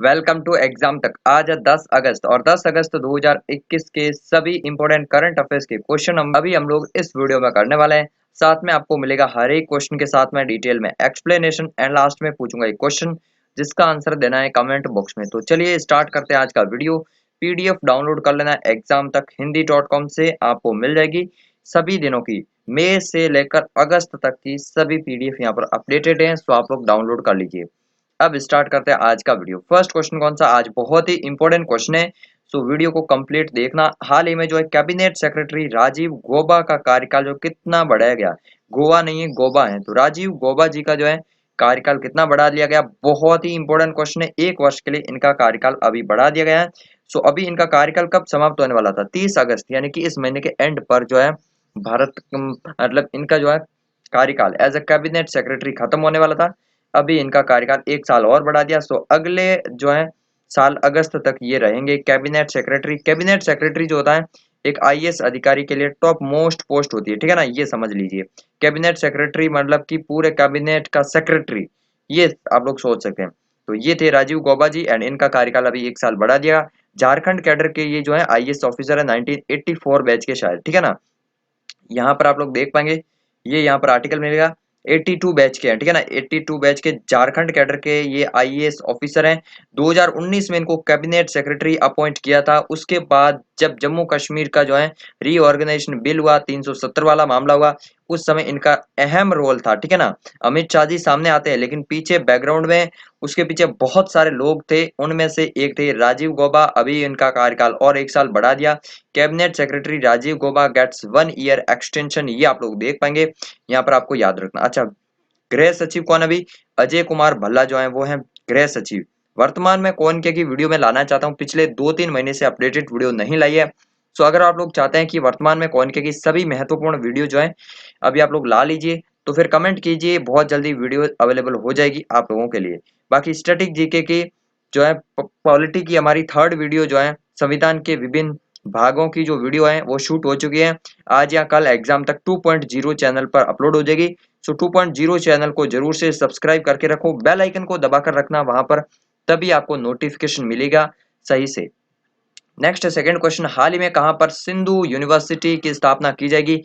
Welcome to exam तक। आज है 10 अगस्त और 10 अगस्त 2021 के सभी इंपॉर्टेंट करंट अफेयर्स के क्वेश्चन हम लोग इस वीडियो में करने वाले हैं। साथ में आपको मिलेगा हर एक क्वेश्चन के साथ में डिटेल में एक्सप्लेनेशन एंड लास्ट में पूछूंगा एक क्वेश्चन जिसका आंसर देना है कमेंट बॉक्स में। तो चलिए स्टार्ट करते हैं आज का वीडियो। पीडीएफ डाउनलोड कर लेना एग्जाम तक हिंदी.com से, आपको मिल जाएगी सभी दिनों की मई से लेकर अगस्त तक की सभी पीडीएफ यहाँ पर अपडेटेड है, सो आप लोग डाउनलोड कर लीजिए। अब स्टार्ट करते हैं आज का वीडियो। फर्स्ट क्वेश्चन कौन सा, आज बहुत ही इंपॉर्टेंट क्वेश्चन है, सो वीडियो को कंप्लीट देखना। हाल ही में जो है कैबिनेट सेक्रेटरी राजीव गौबा का कार्यकाल जो कितना बढ़ाया गया, गोवा नहीं है गोबा है, तो राजीव गौबा जी का जो है कार्यकाल कितना बढ़ा दिया गया। बहुत ही इंपॉर्टेंट क्वेश्चन है, एक वर्ष के लिए इनका कार्यकाल अभी बढ़ा दिया गया है। सो अभी इनका कार्यकाल कब समाप्त होने वाला था, 30 अगस्त यानी कि इस महीने के एंड पर जो है भारत मतलब इनका जो है कार्यकाल एज अ कैबिनेट सेक्रेटरी खत्म होने वाला था। अभी इनका कार्यकाल एक साल और बढ़ा दिया, सो अगले जो है साल अगस्त तक ये रहेंगे कैबिनेट सेक्रेटरी। कैबिनेट सेक्रेटरी जो होता है एक आईएएस अधिकारी के लिए टॉप मोस्ट पोस्ट होती है, ठीक है ना, ये समझ लीजिए। कैबिनेट सेक्रेटरी मतलब कि पूरे कैबिनेट का सेक्रेटरी, ये आप लोग सोच सकते हैं। तो ये थे राजीव गौबा जी एंड इनका कार्यकाल अभी एक साल बढ़ा दिया। झारखंड कैडर के ये जो है आईएएस ऑफिसर है 1984 बैच के शायद, ठीक है ना। यहाँ पर आप लोग देख पाएंगे, ये यहाँ पर आर्टिकल मिलेगा 82 बैच के हैं, ठीक है ना। 82 बैच के झारखंड कैडर के ये आईएएस ऑफिसर हैं। 2019 में इनको कैबिनेट सेक्रेटरी अपॉइंट किया था। उसके बाद जब जम्मू कश्मीर का जो है रीऑर्गेनाइजेशन बिल हुआ, 370 वाला मामला हुआ, उस समय इनका अहम रोल था, ठीक है ना। अमित शाह जी सामने आते हैं लेकिन पीछे बैकग्राउंड में उसके पीछे बहुत सारे लोग थे, उनमें से एक थे राजीव गौबा। अभी इनका कार्यकाल और एक साल बढ़ा दिया। Cabinet secretary Rajiv Gauba gets 1 year extension, ये आप लोग देख पाएंगे, यहाँ पर आपको याद रखना। अच्छा, गृह सचिव कौन, अभी अजय कुमार भल्ला जो है वो है गृह सचिव। वर्तमान में कौन के की वीडियो में लाना चाहता हूँ, पिछले 2-3 महीने से अपडेटेड वीडियो नहीं लाई है। सो अगर आप लोग चाहते हैं कि वर्तमान में कौन के की सभी महत्वपूर्ण वीडियो जो है अभी आप लोग ला लीजिए, तो फिर कमेंट कीजिए, बहुत जल्दी वीडियो अवेलेबल हो जाएगी आप लोगों के लिए। बाकी स्टैटिक जीके की जो है पॉलिटी की हमारी थर्ड वीडियो जो है संविधान के विभिन्न भागों की जो वीडियो है वो शूट हो चुकी है। आज या कल एग्जाम तक 2.0 चैनल पर अपलोड हो जाएगी। सो 2.0 चैनल को जरूर से सब्सक्राइब करके रखो, बेल आइकन को दबाकर रखना वहां पर, तभी आपको नोटिफिकेशन मिलेगा सही से। नेक्स्ट सेकंड क्वेश्चन, हाल ही में कहां पर सिंधु यूनिवर्सिटी की स्थापना की जाएगी।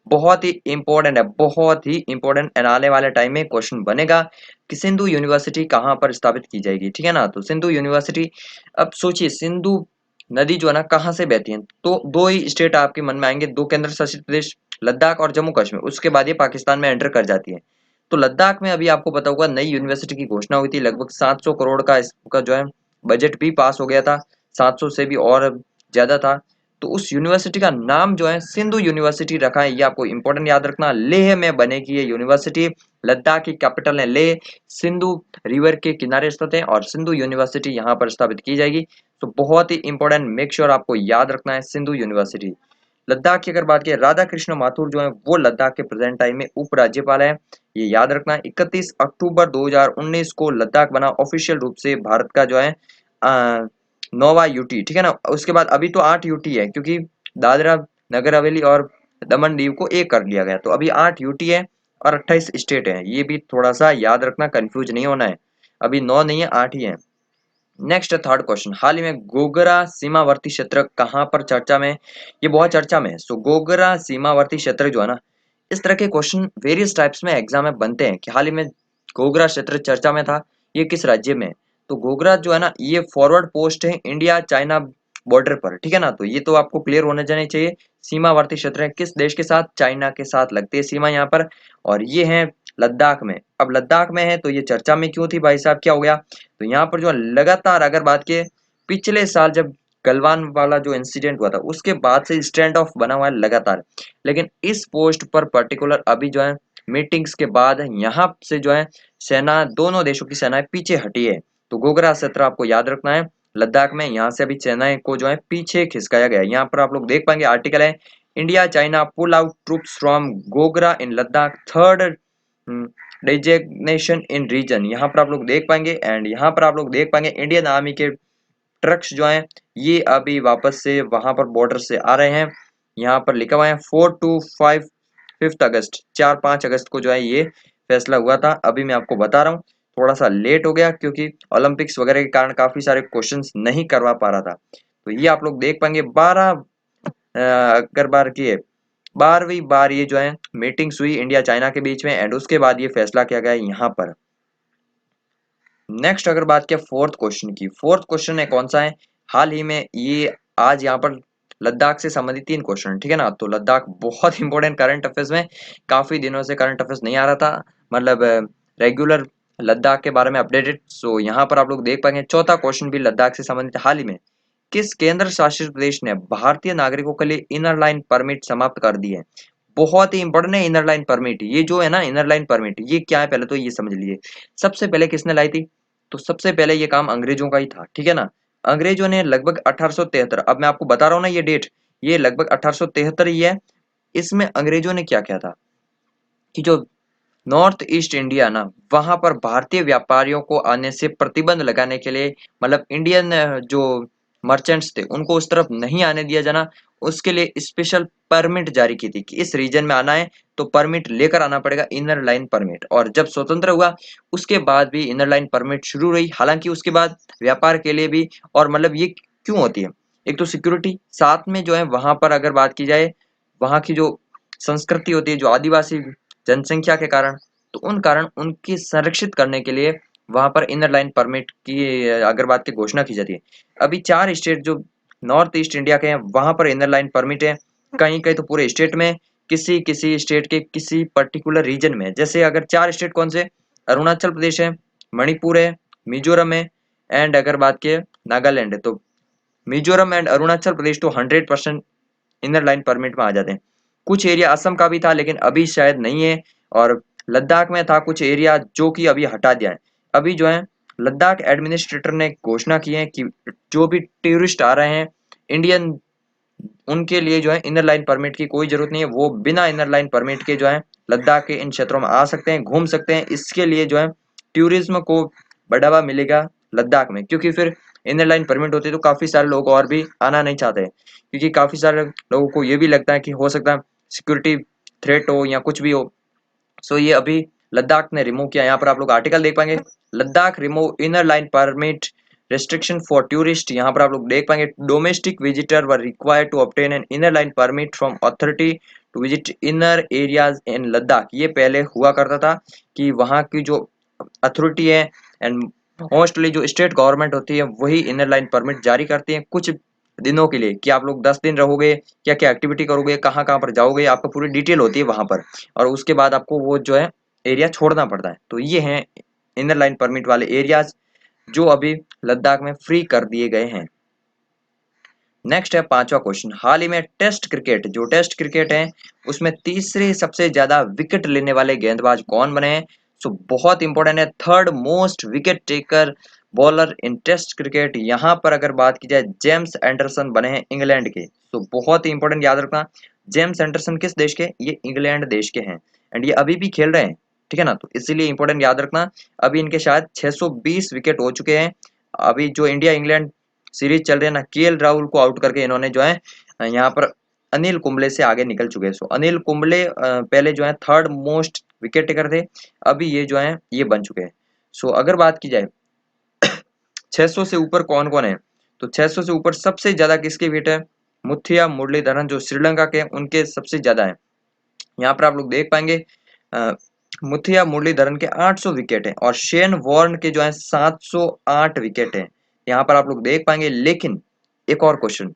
बहुत ही इंपॉर्टेंट है, बहुत ही इंपॉर्टेंट, आने वाले टाइम में क्वेश्चन बनेगा कि सिंधु यूनिवर्सिटी कहां पर स्थापित की जाएगी, ठीक है ना। तो सिंधु यूनिवर्सिटी, अब सोचिए सिंधु नदी जो है ना कहाँ से बहती है, तो दो ही स्टेट आपके मन में आएंगे, दो केंद्र शासित प्रदेश, लद्दाख और जम्मू कश्मीर। उसके बाद ये पाकिस्तान में एंटर कर जाती है। तो लद्दाख में अभी आपको पता होगा नई यूनिवर्सिटी की घोषणा हुई थी, लगभग 700 करोड़ का इसका जो है बजट भी पास हो गया था, 700 से भी और ज्यादा था। तो उस यूनिवर्सिटी का नाम जो है सिंधु यूनिवर्सिटी रखा है, ये आपको इंपॉर्टेंट याद रखना। लेह में बनेगी ये यूनिवर्सिटी, लद्दाख की कैपिटल है लेह, सिंधु रिवर के किनारे स्थित है और सिंधु यूनिवर्सिटी यहाँ पर स्थापित की जाएगी। तो बहुत ही इंपॉर्टेंट, मेक श्योर आपको याद रखना है सिंधु यूनिवर्सिटी। लद्दाख की अगर बात करें, राधा कृष्ण माथुर जो है वो लद्दाख के प्रेजेंट टाइम में उपराज्यपाल है, ये याद रखना है। 31 अक्टूबर 2019 को लद्दाख बना ऑफिशियल रूप से भारत का जो है नोवा यूटी, ठीक है ना। उसके बाद अभी तो 8 यूटी है क्योंकि दादरा नगर हवेली और दमन दीव को एक कर लिया गया, तो अभी 8 यूटी है और 28 स्टेट है, ये भी थोड़ा सा याद रखना, कंफ्यूज नहीं होना है। अभी 9 नहीं है, 8 ही है। नेक्स्ट थर्ड क्वेश्चन, हाल ही में गोगरा सीमावर्ती क्षेत्र कहां पर चर्चा में, ये बहुत चर्चा में है। सो गोगरा सीमावर्ती क्षेत्र जो है ना, इस तरह के क्वेश्चन वेरियस टाइप्स में एग्जाम में बनते हैं कि हाल ही में गोगरा क्षेत्र चर्चा में था, ये किस राज्य में है। तो गोगरा जो है ना ये फॉरवर्ड पोस्ट है इंडिया चाइना बॉर्डर पर, ठीक है ना। तो ये तो आपको क्लियर होना जाना चाहिए, सीमावर्ती क्षेत्र है किस देश के साथ, चाइना के साथ लगती है सीमा यहाँ पर, और ये है लद्दाख में। अब लद्दाख में है तो ये चर्चा में क्यों थी भाई साहब, क्या हो गया, तो यहाँ पर जो लगातार अगर बात के पिछले साल जब गलवान वाला जो इंसिडेंट हुआ था उसके बाद से स्टैंड ऑफ बना हुआ है लगातार। लेकिन इस पोस्ट पर पर्टिकुलर अभी जो है मीटिंग्स के बाद यहाँ से जो है सेना, दोनों देशों की सेनाएं पीछे हटी है। तो गोगरा क्षेत्र आपको याद रखना है लद्दाख में, यहाँ से अभी सेनाएं को जो है पीछे खिसकाया गया है। यहाँ पर आप लोग देख पाएंगे आर्टिकल है, India China pull out troops from Gogra in Ladakh, third designation in region, यहाँ पर आप लोग देख पाएंगे। एंड यहाँ पर आप लोग देख पाएंगे इंडियन आर्मी के ट्रक्स जो हैं ये अभी वापस से वहां पर बॉर्डर से आ रहे हैं। यहाँ पर लिखा हुआ है 4 to 5 5 अगस्त, 4-5 अगस्त को जो है ये फैसला हुआ था, अभी मैं आपको बता रहा हूँ। थोड़ा सा लेट हो गया क्योंकि ओलंपिक्स वगैरह के कारण काफी सारे क्वेश्चंस नहीं करवा पा रहा था। तो ये आप लोग देख पाएंगे 12 अगर बार की है 12वीं बार ये जो है मीटिंग्स हुई इंडिया चाइना के बीच में, एंड उसके बाद ये फैसला किया गया यहाँ पर। नेक्स्ट अगर बात किया फोर्थ क्वेश्चन की, फोर्थ क्वेश्चन है कौन सा है, हाल ही में ये आज यहाँ पर लद्दाख से संबंधित 3 क्वेश्चन, ठीक है ना। तो लद्दाख बहुत इंपॉर्टेंट करंट अफेयर्स में, काफी दिनों से करंट अफेयर्स नहीं आ रहा था, मतलब रेगुलर लद्दाख के बारे में अपडेटेड। सो यहाँ पर आप लोग देख पाएंगे चौथा क्वेश्चन भी लद्दाख से संबंधित, हाल ही में किस केंद्र शासित प्रदेश ने भारतीय नागरिकों के लिए इनर लाइन परमिट समाप्त कर दी है। बहुत ही इंपॉर्टेंट है इनर लाइन परमिट, ये जो है ना इनर लाइन परमिट ये क्या है पहले तो ये समझ लीजिए। सबसे पहले किसने लाई थी, तो सबसे पहले ये काम अंग्रेजों का ही था, ठीक है ना। अंग्रेजों ने लगभग 1873, अब मैं आपको बता रहा हूँ ना ये डेट, ये लगभग 1873 ही है। इसमें अंग्रेजों ने क्या किया था कि जो नॉर्थ ईस्ट इंडिया ना, वहां पर भारतीय व्यापारियों को आने से प्रतिबंध लगाने के लिए, मतलब इंडियन जो मर्चेंट्स थे उनको उस तरफ नहीं आने दिया जाना, उसके लिए स्पेशल परमिट जारी की थी कि इस रीजन में आना है तो परमिट लेकर आना पड़ेगा, इनर लाइन परमिट। और जब स्वतंत्र हुआ उसके बाद भी इनर लाइन परमिट शुरू रही, हालांकि उसके बाद व्यापार के लिए भी। और मतलब ये क्यों होती है, एक तो सिक्योरिटी, साथ में जो है वहां पर अगर बात की जाए वहां की जो संस्कृति होती है, जो आदिवासी जनसंख्या के कारण, तो उन कारण उनकी संरक्षित करने के लिए वहां पर इनर लाइन परमिट की अगर बात की घोषणा की जाती है। अभी 4 स्टेट जो नॉर्थ ईस्ट इंडिया के हैं वहां पर इनर लाइन परमिट है, कहीं कहीं तो पूरे स्टेट में, किसी किसी स्टेट के किसी पर्टिकुलर रीजन में। जैसे अगर 4 स्टेट कौन से, अरुणाचल प्रदेश है, मणिपुर है, मिजोरम है, एंड अगर बात की नागालैंड है। तो मिजोरम एंड अरुणाचल प्रदेश तो 100% इनर लाइन परमिट में आ जाते हैं। कुछ एरिया असम का भी था लेकिन अभी शायद नहीं है, और लद्दाख में था कुछ एरिया जो कि अभी हटा दिया है। अभी जो है लद्दाख एडमिनिस्ट्रेटर ने घोषणा की है कि जो भी टूरिस्ट आ रहे हैं इंडियन, उनके लिए जो है इनर लाइन परमिट की कोई जरूरत नहीं है, वो बिना इनर लाइन परमिट के जो है लद्दाख के इन क्षेत्रों में आ सकते हैं, घूम सकते हैं। इसके लिए जो है टूरिज्म को बढ़ावा मिलेगा लद्दाख में, क्योंकि फिर इनर लाइन परमिट होती है तो काफी सारे लोग और भी आना नहीं चाहते, क्योंकि काफी सारे लोगों को ये भी लगता है कि हो सकता है सिक्योरिटी थ्रेट हो या कुछ भी हो। सो ये अभी लद्दाख ने रिमूव किया, यहाँ पर आप लोग आर्टिकल देख पाएंगे, Ladakh remove inner line permit restriction for tourist. यहाँ पर आप लोग देख पाएंगे domestic visitor were required to obtain an inner line permit from authority to visit inner areas in Ladakh. ये पहले हुआ करता था कि वहाँ की जो अथॉरिटी है एंड मोस्टली जो स्टेट गवर्नमेंट होती है वही इनर लाइन परमिट जारी करती है कुछ दिनों के लिए, कि आप लोग 10 दिन रहोगे, क्या क्या एक्टिविटी करोगे, कहाँ कहाँ पर जाओगे, आपको पूरी डिटेल होती है वहां पर, और उसके बाद आपको वो जो है एरिया छोड़ना पड़ता है। तो ये हैं इनर लाइन परमिट वाले एरियाज जो अभी लद्दाख में फ्री कर दिए गए हैं। नेक्स्ट है पांचवा क्वेश्चन, हाल ही में टेस्ट क्रिकेट, जो टेस्ट क्रिकेट है उसमें तीसरे सबसे ज्यादा विकेट लेने वाले गेंदबाज कौन बने हैं। सो बहुत इंपॉर्टेंट है, third most wicket taker bowler in test cricket, यहाँ पर अगर बात की जाए जेम्स एंडरसन बने हैं इंग्लैंड के। तो बहुत ही इंपॉर्टेंट याद रखना, जेम्स एंडरसन किस देश के, ये इंग्लैंड देश के हैं, एंड ये अभी भी खेल रहे हैं, ठीक है ना। तो इसीलिए इंपॉर्टेंट याद रखना, अभी इनके शायद 620 विकेट हो चुके हैं। अभी जो इंडिया इंग्लैंड सीरीज चल रही है ना, केएल राहुल को आउट करके इन्होंने जो है यहाँ पर अनिल कुंबले से आगे निकल चुके हैं। सो अनिल कुंबले पहले जो है थर्ड मोस्ट विकेट टेकर थे, अभी ये जो है ये बन चुके हैं। सो अगर बात की जाए 600 से ऊपर कौन कौन है, तो 600 से ऊपर सबसे ज्यादा किसके विकेट है, मुथिया मुरलीधरन जो श्रीलंका के, उनके सबसे ज्यादा है। यहाँ पर आप लोग देख पाएंगे मुथिया मुरलीधरन के 800 विकेट है, और शेन वॉर्न के जो है 708 विकेट है, यहाँ पर आप लोग देख पाएंगे। लेकिन एक और क्वेश्चन,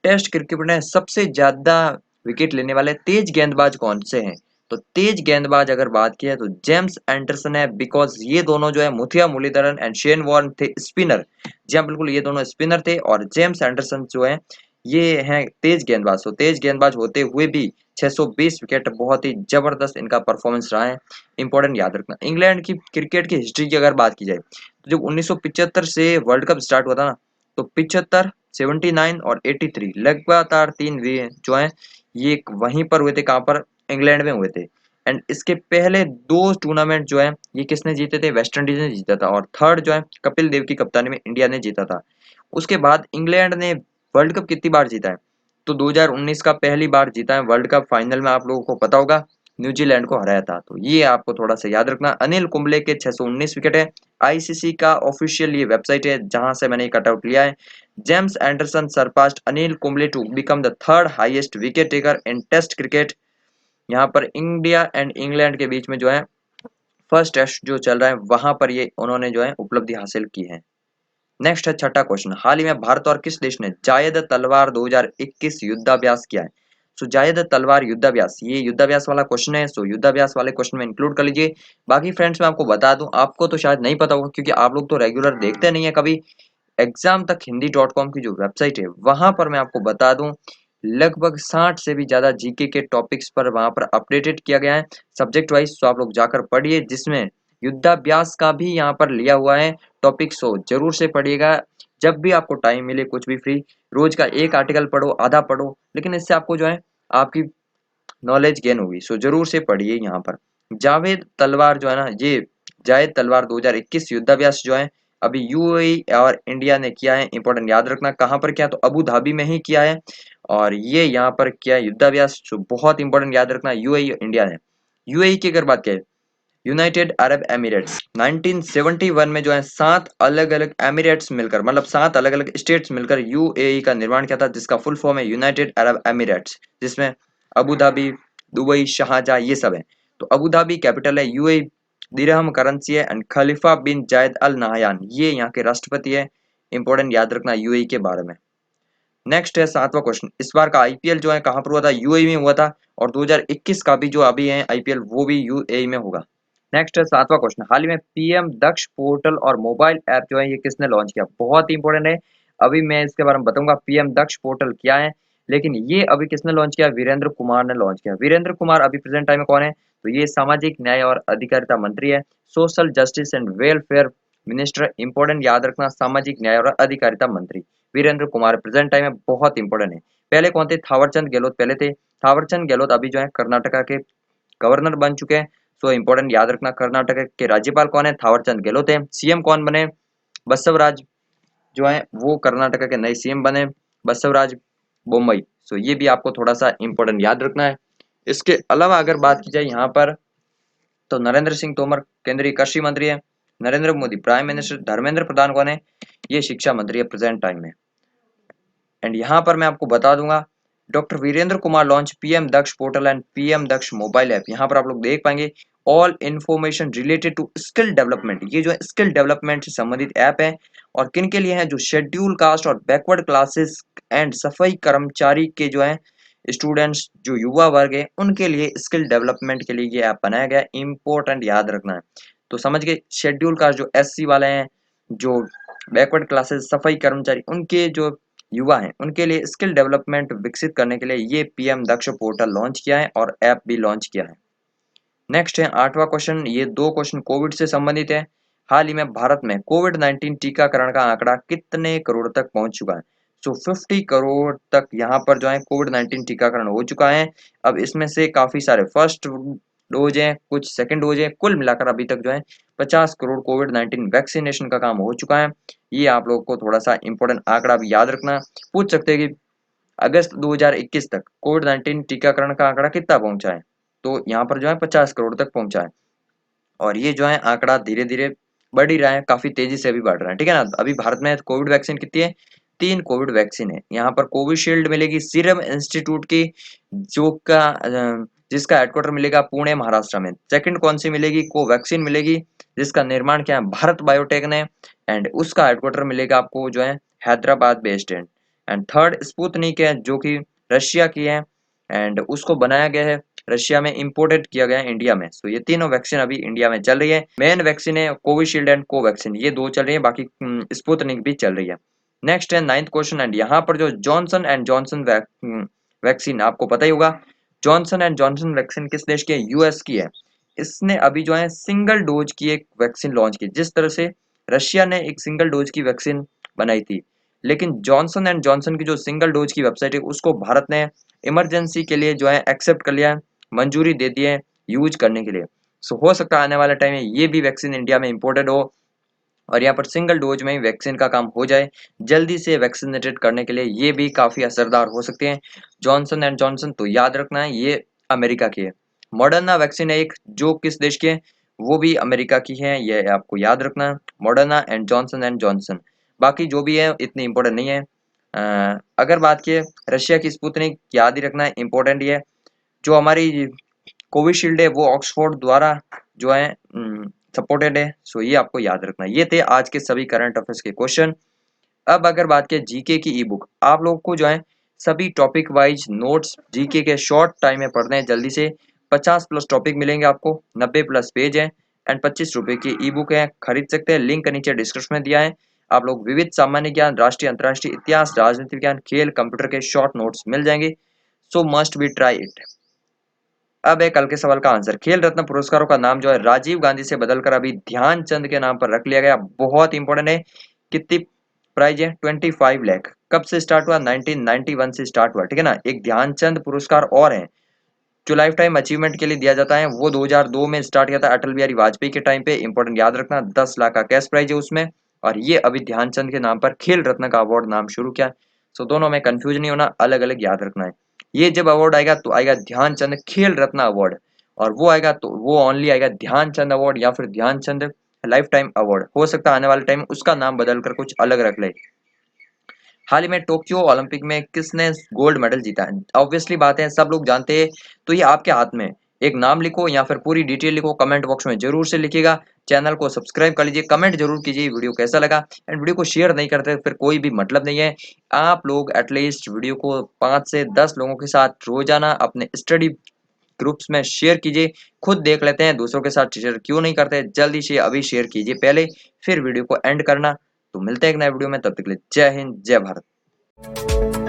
टेस्ट क्रिकेट में सबसे ज्यादा विकेट लेने वाले तेज गेंदबाज कौन से हैं, तो तेज गेंदबाज अगर बात की है तो जेम्स एंडरसन है, बिकॉज ये दोनों जो है Muttiah Muralitharan and Shane Warne थे स्पिनर। जी हाँ बिल्कुल, ये दोनों स्पिनर थे, और जेम्स एंडरसन जो है ये हैं तेज गेंदबाज। तो तेज गेंदबाज होते हुए भी 620 विकेट, बहुत ही जबरदस्त इनका परफॉर्मेंस रहा है। इंपॉर्टेंट याद रखना, इंग्लैंड की क्रिकेट की हिस्ट्री की अगर बात की जाए तो जब 1975 से वर्ल्ड कप स्टार्ट हुआ था ना, तो 75, 79 और 83 लगातार 3 वे जो है ये वहीं पर हुए थे, कहाँ पर, इंग्लैंड में हुए थे। एंड इसके पहले 2 टूर्नामेंट जो है ये किसने जीते थे, वेस्ट इंडीज ने जीता था, और थर्ड जो है कपिल देव की कप्तानी में इंडिया ने जीता था। उसके बाद इंग्लैंड ने वर्ल्ड कप कितनी बार जीता है, तो 2019 का पहली बार जीता है वर्ल्ड कप, फाइनल में आप लोगों को पता होगा न्यूजीलैंड को हराया था। तो ये आपको थोड़ा सा याद रखना। अनिल कुंबले के 619 विकेट है। आईसीसी का ऑफिशियल ये वेबसाइट है जहां से मैंने कटआउट लिया है। James Anderson surpassed Anil Kumble to become the third highest wicket taker in test cricket. यहाँ पर इंडिया एंड इंग्लैंड के बीच में जो है फर्स्ट टेस्ट जो चल रहा है वहां पर ये उन्होंने जो है उपलब्धि हासिल की है। नेक्स्ट है छठा क्वेश्चन, हाल ही में भारत और किस देश ने जायद तलवार 2021 युद्धाभ्यास किया है? सो जायद तलवार युद्धाभ्यास, ये युद्धाभ्यास वाला क्वेश्चन है, सो युद्धाभ्यास वाले क्वेश्चन में इंक्लूड कर लीजिए। बाकी फ्रेंड्स मैं आपको बता दूं, आपको तो शायद नहीं पता होगा क्योंकि आप लोग तो रेगुलर देखते नहीं है कभी। एग्जाम तक हिंदी.com की जो वेबसाइट है वहां पर मैं आपको बता दूं लगभग 60 से भी ज्यादा जीके के टॉपिक्स पर वहां पर अपडेटेड किया गया है सब्जेक्ट वाइज। तो आप लोग जाकर पढ़िए, जिसमें युद्धाभ्यास का भी यहाँ पर लिया हुआ है टॉपिक। सो जरूर से पढ़िएगा, जब भी आपको टाइम मिले कुछ भी फ्री, रोज का एक आर्टिकल पढ़ो, आधा पढ़ो, लेकिन इससे आपको जो है आपकी नॉलेज गेन होगी। सो जरूर से पढ़िए। यहाँ पर जावेद तलवार जो है ना, ये जायद तलवार 2021 युद्धाभ्यास जो है अभी यूएई और इंडिया ने किया है। इंपॉर्टेंट याद रखना कहाँ पर किया, तो अबू धाबी में ही किया है। और ये यहाँ पर किया है युद्धाभ्यास, जो बहुत इंपॉर्टेंट याद रखना, यूएई इंडिया ने। यूएई की अगर बात करें, यूनाइटेड अरब एमिरेट्स, 1971 में जो है 7 अलग अलग एमिरेट्स मिलकर, मतलब 7 अलग अलग स्टेट्स मिलकर यूएई का निर्माण किया था, जिसका फुल फॉर्म है यूनाइटेड अरब एमिरेट्स, जिसमें अबू धाबी, दुबई, शारजाह ये सब है। तो अबू धाबी कैपिटल है, यूएई दिरहम करेंसी है, एंड खलीफा बिन जायद अल नहयान ये यहाँ के राष्ट्रपति है। इंपॉर्टेंट याद रखना यूएई के बारे में। नेक्स्ट है 7वां क्वेश्चन, इस बार का आईपीएल जो है कहाँ पर हुआ था? यूएई में हुआ था। और 2021 का भी जो अभी है आईपीएल वो भी यूएई में होगा। नेक्स्ट है 7वां क्वेश्चन, हाल ही में पीएम दक्ष पोर्टल और मोबाइल ऐप जो है ये किसने लॉन्च किया? बहुत इंपॉर्टेंट है, अभी मैं इसके बारे में बताऊंगा पीएम दक्ष पोर्टल क्या है। लेकिन ये अभी किसने लॉन्च किया? वीरेंद्र कुमार ने लॉन्च किया। वीरेंद्र कुमार अभी प्रेजेंट टाइम में कौन है? तो ये सामाजिक न्याय और अधिकारिता मंत्री है, social justice and welfare minister. Important याद रखना, सामाजिक न्याय और अधिकारिता मंत्री वीरेंद्र कुमार प्रेजेंट टाइम में बहुत इंपॉर्टेंट है। पहले कौन थे? थावरचंद गहलोत पहले थे। थावरचंद गहलोत अभी जो है कर्नाटका के गवर्नर बन चुके हैं। सो इंपॉर्टेंट याद रखना, कर्नाटक के राज्यपाल कौन है? थावरचंद गहलोत है। सीएम कौन बने? बसवराज जो है वो कर्नाटक के नए सीएम बने, बसवराज बोम्मई। सो ये भी आपको थोड़ा सा इंपॉर्टेंट याद रखना है। इसके अलावा अगर बात की जाए यहाँ पर, तो नरेंद्र सिंह तोमर केंद्रीय कृषि मंत्री है, नरेंद्र मोदी प्राइम मिनिस्टर, धर्मेंद्र प्रधान कौन है? ये शिक्षा मंत्री है प्रेजेंट टाइम में। एंड यहाँ पर मैं आपको बता दूंगा, doctor Virendra Kumar launch PM Daksh portal and PM Daksh mobile app. यहाँ पर आप लोग देख पाएंगे all information related to skill development, ये जो है स्किल डेवलपमेंट से संबंधित ऐप है। और किन के लिए है? जो शेड्यूल कास्ट और बैकवर्ड क्लासेस एंड सफाई कर्मचारी के जो है स्टूडेंट्स, जो युवा वर्ग है, उनके लिए स्किल डेवलपमेंट के लिए ये ऐप बनाया गया। इंपॉर्टेंट याद रखना है। तो समझ गए, शेड्यूल कास्ट जो एससी वाले हैं, जो बैकवर्ड क्लासेस, सफाई कर्मचारी, उनके जो युवा हैं, उनके लिए स्किल डेवलपमेंट विकसित करने के लिए ये पीएम दक्ष पोर्टल लॉन्च किया है और ऐप भी लॉन्च किया है। नेक्स्ट है 8वां क्वेश्चन, ये दो क्वेश्चन कोविड से संबंधित है। हाल ही में भारत में कोविड 19 टीकाकरण का आंकड़ा कितने करोड़ तक पहुंच चुका है? सो 50 करोड़ तक यहाँ पर जो है कोविड 19 टीकाकरण हो चुका है। अब इसमें से काफी सारे फर्स्ट डोज है, कुछ सेकंड डोज है, कुल मिलाकर अभी तक जो है 50 करोड़ कोविड 19 वैक्सीनेशन का काम हो चुका है। ये आप लोगों को थोड़ा सा इंपॉर्टेंट आंकड़ा भी याद रखना। पूछ सकते हैं कि अगस्त 2021 तक कोविड 19 टीकाकरण का आंकड़ा कितना पहुंचा है? तो यहाँ पर जो है 50 करोड़ तक पहुंचा है। और ये जो है आंकड़ा धीरे धीरे बढ़ ही रहा है, काफी तेजी से भी बढ़ रहा है, ठीक है ना। अभी भारत में कोविड वैक्सीन कितनी है? 3 कोविड वैक्सीन है। यहाँ पर कोविशील्ड मिलेगी सीरम इंस्टीट्यूट की, जो का जिसका हेडक्वार्टर मिलेगा पुणे महाराष्ट्र में। सेकंड कौन सी मिलेगी? कोवैक्सीन मिलेगी, जिसका निर्माण क्या है? भारत बायोटेक ने, एंड उसका हेडक्वार्टर मिलेगा आपको जो है हैदराबाद बेस्ड है। एंड थर्ड स्पुतनिक है, जो कि रशिया की है, एंड उसको बनाया गया है रशिया में, इंपोर्टेड किया गया है इंडिया में। सो ये तीनों वैक्सीन अभी इंडिया में चल रही है। मेन वैक्सीन है कोविशील्ड एंड कोवैक्सीन, ये दो चल रही है, बाकी स्पुतनिक भी चल रही है। नेक्स्ट है 9th क्वेश्चन, एंड यहाँ पर जो जॉनसन एंड जॉनसन वैक्सीन आपको पता ही होगा। जॉनसन एंड जॉनसन वैक्सीन किस देश की है? यूएस की है। इसने अभी जो है सिंगल डोज की एक वैक्सीन लॉन्च की, जिस तरह से रशिया ने एक सिंगल डोज की वैक्सीन बनाई थी, लेकिन जॉनसन एंड जॉनसन की जो सिंगल डोज की वेबसाइट है उसको भारत ने इमरजेंसी के लिए जो है एक्सेप्ट कर लिया है, मंजूरी दे दी है यूज करने के लिए। सो हो सकता है आने वाले टाइम में ये भी वैक्सीन इंडिया में इंपोर्टेड हो और यहाँ पर सिंगल डोज में ही वैक्सीन का काम हो जाए। जल्दी से वैक्सीनेटेड करने के लिए ये भी काफी असरदार हो सकते हैं जॉनसन एंड जॉनसन। तो याद रखना है ये अमेरिका की है। मॉडर्ना वैक्सीन है एक, जो किस देश की है? वो भी अमेरिका की है, ये आपको याद रखना है। Moderna and Johnson. बाकी जो भी है इतनी इंपॉर्टेंट नहीं है। अगर बात की रशिया की स्पुतनिक, याद ही रखना है, इंपॉर्टेंट ये। जो हमारी कोविशील्ड है वो ऑक्सफोर्ड द्वारा जो है सपोर्टेड है। सो ये आपको याद रखना है। ये थे आज के सभी करंट अफेयर्स के क्वेश्चन। अब अगर बात करें जीके की ई बुक, आप लोग को जो है सभी टॉपिक वाइज नोट्स जीके के शॉर्ट टाइम में पढ़ने हैं जल्दी से। 50+ टॉपिक मिलेंगे आपको, 90+ पेज है एंड 25 रुपए की ई बुक है, खरीद सकते हैं। लिंक नीचे डिस्क्रिप्शन में दिया है। आप लोग विविध सामान्य ज्ञान, राष्ट्रीय अंतर्राष्ट्रीय इतिहास, राजनीति विज्ञान, खेल, कंप्यूटर के शॉर्ट नोट्स मिल जाएंगे। सो मस्ट बी ट्राई इट। अब एक कल के सवाल का आंसर, खेल रत्न पुरस्कारों का नाम जो है राजीव गांधी से बदलकर अभी ध्यानचंद के नाम पर रख लिया गया। बहुत इंपॉर्टेंट है। कितनी प्राइज है? 25 लाख। कब से स्टार्ट हुआ? 1991 से स्टार्ट हुआ, ठीक है ना। एक ध्यानचंद पुरस्कार और है जो लाइफ टाइम अचीवमेंट के लिए दिया जाता है, वो 2002 में स्टार्ट किया था अटल बिहारी वाजपेयी के टाइम पे। इंपॉर्टेंट याद रखना, 10 लाख का कैश प्राइज है उसमें। और ये अभी ध्यानचंद के नाम पर खेल रत्न का अवार्ड नाम शुरू किया। सो दोनों में कंफ्यूज नहीं होना, अलग अलग याद रखना है। ये जब अवार्ड आएगा तो आएगा ध्यानचंद खेल रत्न अवार्ड, और वो आएगा तो वो ओनली आएगा ध्यानचंद अवार्ड या फिर ध्यानचंद लाइफ टाइम अवार्ड। हो सकता है आने वाले टाइम उसका नाम बदल कर कुछ अलग रख ले। हाल ही में टोक्यो ओलंपिक में किसने गोल्ड मेडल जीता है? ऑब्वियसली बात है, सब लोग जानते हैं। तो ये आपके हाथ में, एक नाम लिखो या फिर पूरी डिटेल लिखो, कमेंट बॉक्स में जरूर से लिखिएगा। चैनल को सब्सक्राइब कर लीजिए, कमेंट जरूर कीजिए वीडियो कैसा लगा। एंड वीडियो को शेयर नहीं करते फिर कोई भी मतलब नहीं है। आप लोग एटलीस्ट वीडियो को 5 से 10 लोगों के साथ रोजाना अपने स्टडी ग्रुप्स में शेयर कीजिए। खुद देख लेते हैं दूसरों के साथ शेयर क्यों नहीं करते। जल्दी से अभी शेयर कीजिए पहले, फिर वीडियो को एंड करना। तो मिलते हैं एक नए वीडियो में, तब तक के लिए जय हिंद, जय भारत।